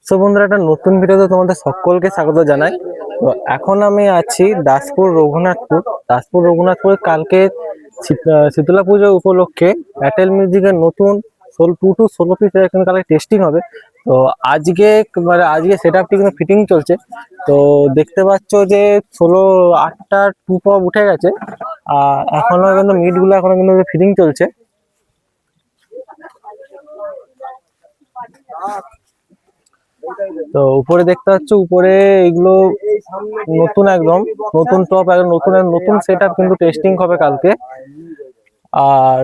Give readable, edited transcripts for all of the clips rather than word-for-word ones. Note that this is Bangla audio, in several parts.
সো বন্ধুরা, একটা নতুন ভিডিওতে তোমাদের সকলকে স্বাগত জানাই। তো এখন আমি আছি দাসপুর রঘুনাথপুর কালকে শীতলা পুজো উপলক্ষে প্যাটেল মিউজিকের নতুন 16 পিস কিন্তু কালকে টেস্টিং হবে। তো আজকে আজকে সেট আপটি কিন্তু ফিটিং চলছে। তো দেখতে পাচ্ছ যে 8টা টু পপ উঠে গেছে, আর এখনো কিন্তু মিট গুলো এখনো কিন্তু ফিটিং চলছে। তো উপরে দেখতে পাচ্ছ, উপরে এগুলো নতুন একদম নতুন টপ, একদম নতুন নতুন সেট আপ কিন্তু টেস্টিং হবে কালকে। আর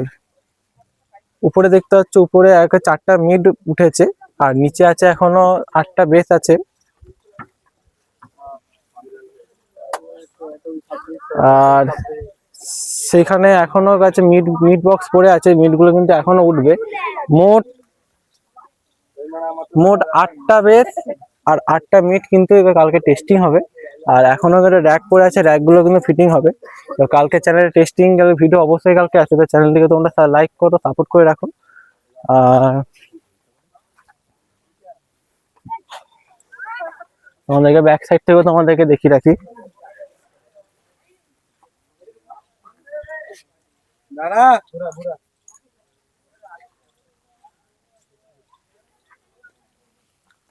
উপরে দেখতে পাচ্ছ, উপরে 4টা মিড উঠেছে, আর নিচে আছে এখনো 8টা বেস আছে। আর সেখানে এখনো কাছে মিড মিড বক্স পড়ে আছে, মিড গুলো কিন্তু এখনো উঠবে। মোট মোট 8টা বেস আর 8টা মিট কিন্তু এবার কালকে টেস্টিং হবে। আর এখনো র্যাক পড়ে আছে, র্যাক গুলো কিন্তু ফিটিং হবে। তো কালকে চ্যানেলে টেস্টিং ভিডিও অবশ্যই কালকে আসবে, তো চ্যানেলটিকে তোমরা লাইক করো, সাপোর্ট করে রাখো। আর তোমাদেরকে ব্যাক সাইড থেকেও তোমাদেরকে দেখিয়ে রাখি।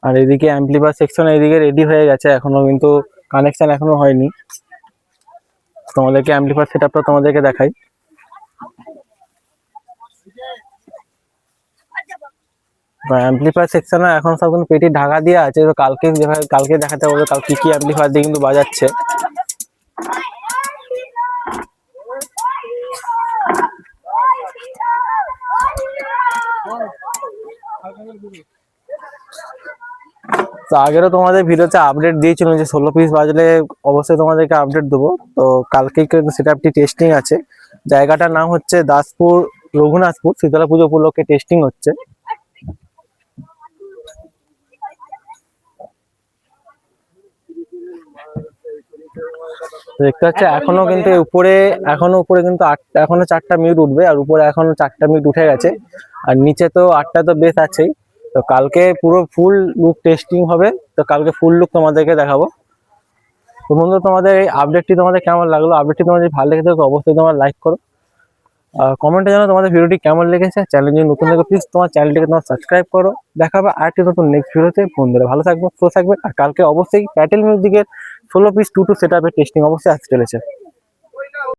আর এদিকে অ্যাম্পলিফায়ার সেকশন এদিকে রেডি হয়ে গেছে, এখনো কিন্তু কানেকশন এখনো হয়নি। তোমাদেরকে অ্যাম্পলিফায়ার সেটআপটা তোমাদেরকে দেখাই। অ্যাম্পলিফায়ার সেকশনে এখন সব কিন্তু পেটি ঢাকা দিয়ে আছে। তো কালকে যেভাবে কালকে দেখাতে বলবে কাল কি কি অ্যাম্পলিফায়ার দিয়ে কিন্তু বাজাচ্ছে। তো আগেরও তোমাদের ভিডিওতে আপডেট দিয়েছিল যে 16 পিস বাজলে অবশ্যই তোমাদেরকে আপডেট দেবো। তো কালকে কিন্তু সেটা একটি টেস্টিং আছে। জায়গাটার নাম হচ্ছে দাসপুর রঘুনাথপুর, শীতলা পুজো উপলক্ষে টেস্টিং হচ্ছে। দেখতে পাচ্ছি এখনো কিন্তু উপরে কিন্তু এখনো 4টা মিউট উঠবে, আর উপরে এখনো 4টা মিউট উঠে গেছে। আর নিচে তো 8টা তো বেস আছেই। তো কালকে পুরো ফুল লুক টেস্টিং হবে, তো কালকে ফুল লুক তোমাদেরকে দেখাবো। তো বন্ধু, তোমাদের এই আপডেটটি তোমাদের কেমন লাগলো? আপডেটটি তোমাদের যদি ভালো লেগে থাকে অবশ্যই তোমরা লাইক করো, কমেন্টে জানাও তোমাদের ভিডিওটি কেমন লেগেছে। চ্যানেল যদি নতুন লাগে প্লিজ তোমার চ্যানেলটিকে তোমার সাবস্ক্রাইব করো। দেখা হবে আরেকটি নতুন নেক্সট ভিডিওতে। বন্ধুরা ভালো থাকবে, সুস্থ থাকবে। আর কালকে অবশ্যই প্যাটেল মিউজিকের 16 পিস টু সেট আপের টেস্টিং অবশ্যই আসতে চলেছে।